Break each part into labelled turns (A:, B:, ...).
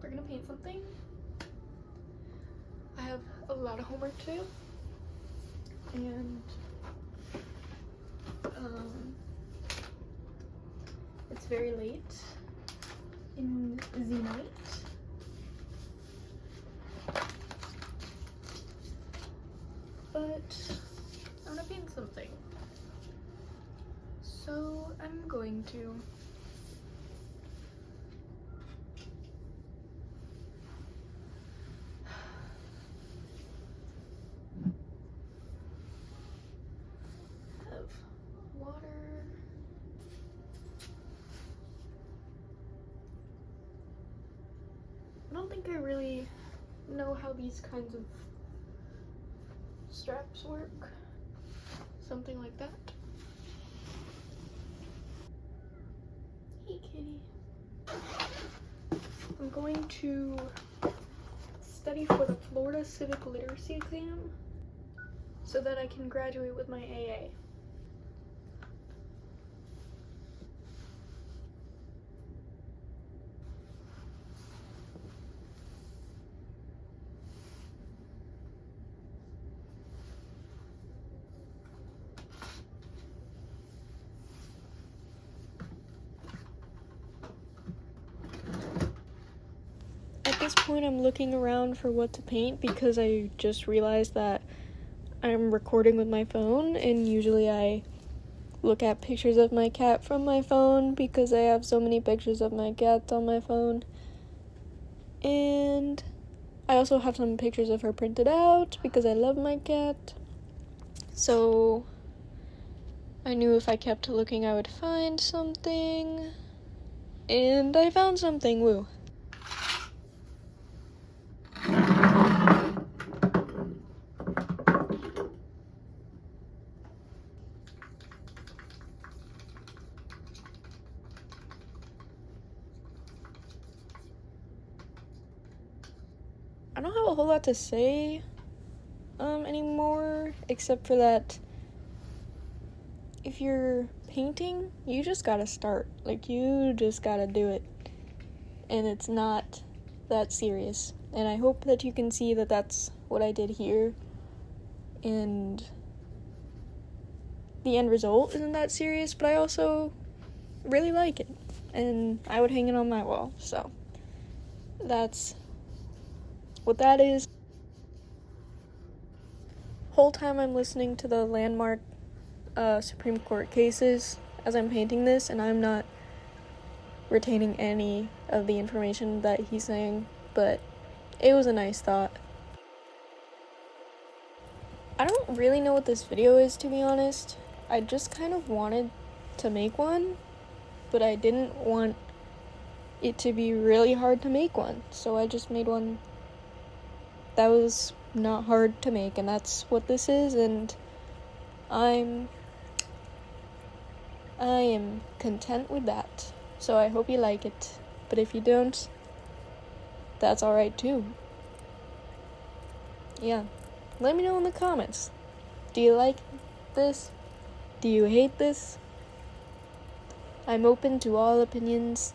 A: we're gonna paint something. I have a lot of homework to do, and it's very late in the night. But I'm gonna paint something. So I'm going to have water. I don't think I really know how these kinds of straps work. Something like that. Hey kitty. I'm going to study for the Florida Civic Literacy exam so that I can graduate with my AA. At this point, I'm looking around for what to paint because I just realized that I'm recording with my phone, and usually I look at pictures of my cat from my phone because I have so many pictures of my cat on my phone. And I also have some pictures of her printed out because I love my cat. So I knew if I kept looking I would find something. And I found something, woo. I don't have a whole lot to say anymore, except for that if you're painting, you just gotta start. Like, you just gotta do it. And it's not that serious. And I hope that you can see that that's what I did here. And the end result isn't that serious, but I also really like it. And I would hang it on my wall. So that's what that is. Whole time I'm listening to the landmark Supreme Court cases as I'm painting this, and I'm not retaining any of the information that he's saying, but it was a nice thought. I don't really know what this video is, to be honest. I just kind of wanted to make one, but I didn't want it to be really hard to make one, so I just made one that was not hard to make, and that's what this is, and I am content with that. So I hope you like it, but if you don't, that's alright too. Yeah, let me know in the comments. Do you like this? Do you hate this? I'm open to all opinions.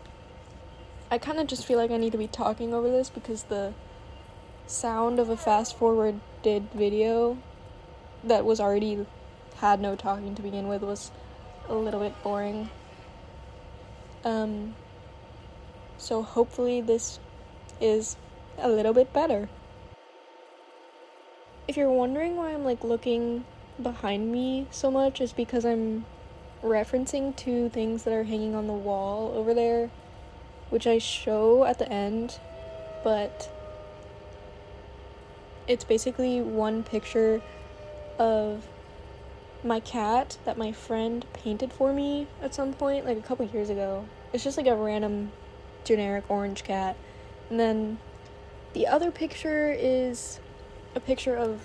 A: I kind of just feel like I need to be talking over this because the sound of a fast-forwarded video that was already had no talking to begin with was a little bit boring. So hopefully this is a little bit better. If you're wondering why I'm looking behind me so much, it's because I'm referencing to things that are hanging on the wall over there, which I show at the end, but it's basically one picture of my cat that my friend painted for me at some point, a couple years ago. It's just a random generic orange cat. And then the other picture is a picture of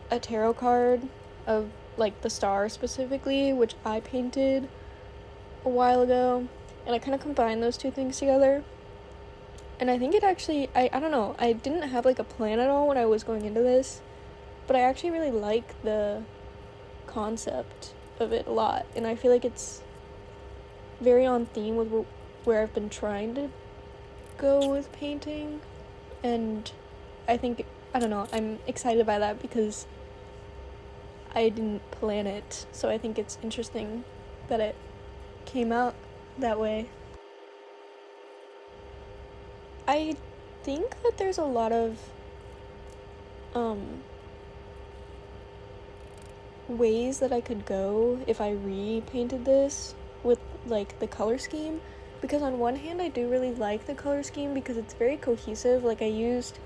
A: a tarot card of the star specifically, which I painted a while ago, and I kind of combined those two things together. And I think it actually, I don't know, I didn't have a plan at all when I was going into this, but I actually really like the concept of it a lot, and I feel like it's very on theme with where I've been trying to go with painting. and I think, I don't know, I'm excited by that because I didn't plan it, so I think it's interesting that it came out that way. I think that there's a lot of ways that I could go if I repainted this with like the color scheme, because on one hand I do really like the color scheme because it's very cohesive. Like I used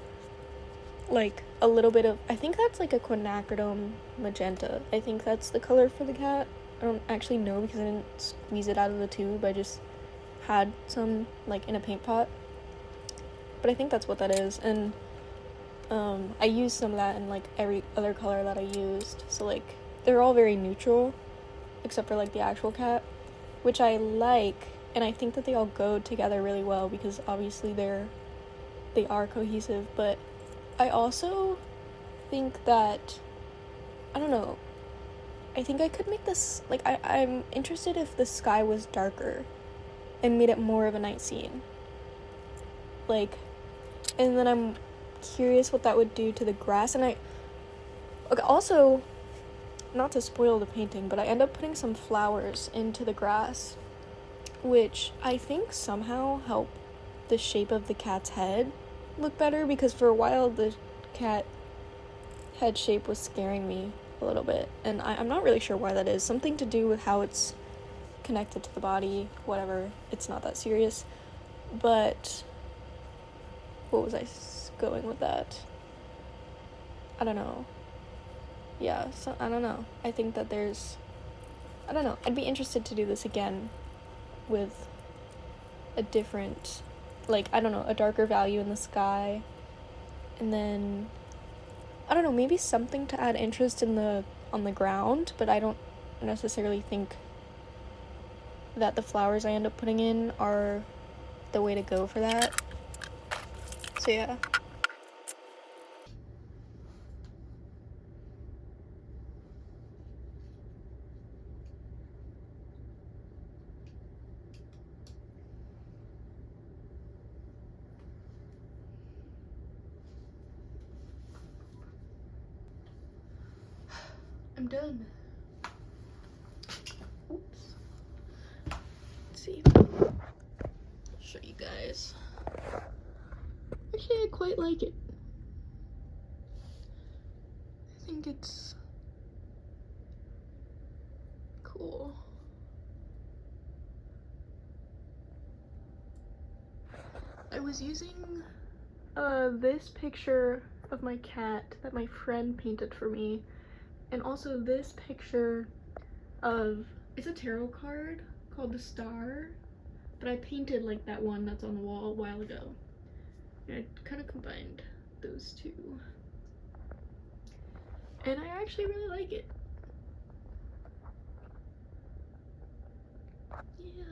A: like a little bit of, I think that's like a quinacridone magenta. I think that's the color for the cat. I don't actually know because I didn't squeeze it out of the tube. I just had some like in a paint pot, but I think that's what that is. And I used some of that in like every other color that I used, so like they're all very neutral except for like the actual cat, which I like, and I think that they all go together really well because obviously they are cohesive. But I also think that, I don't know, I think I could make this, like, I'm interested if the sky was darker and made it more of a night scene. Like, and then I'm curious what that would do to the grass. And okay, also, not to spoil the painting, but I end up putting some flowers into the grass, which I think somehow help the shape of the cat's head look better, because for a while the cat head shape was scaring me a little bit, and I'm not really sure why that is. Something to do with how it's connected to the body, whatever. It's not that serious. But what was I going with that? I don't know. Yeah, so I don't know. I think that I don't know. I'd be interested to do this again with a different, like, I don't know, a darker value in the sky. And then, I don't know, maybe something to add interest on the ground, but I don't necessarily think that the flowers I end up putting in are the way to go for that. So yeah. I'm done. Oops. Let's see. Show you guys. Actually, I quite like it. I think it's cool. I was using this picture of my cat that my friend painted for me, and also this picture of, it's a tarot card called the Star, but I painted like that one that's on the wall a while ago, and I kind of combined those two, and I actually really like it. Yeah.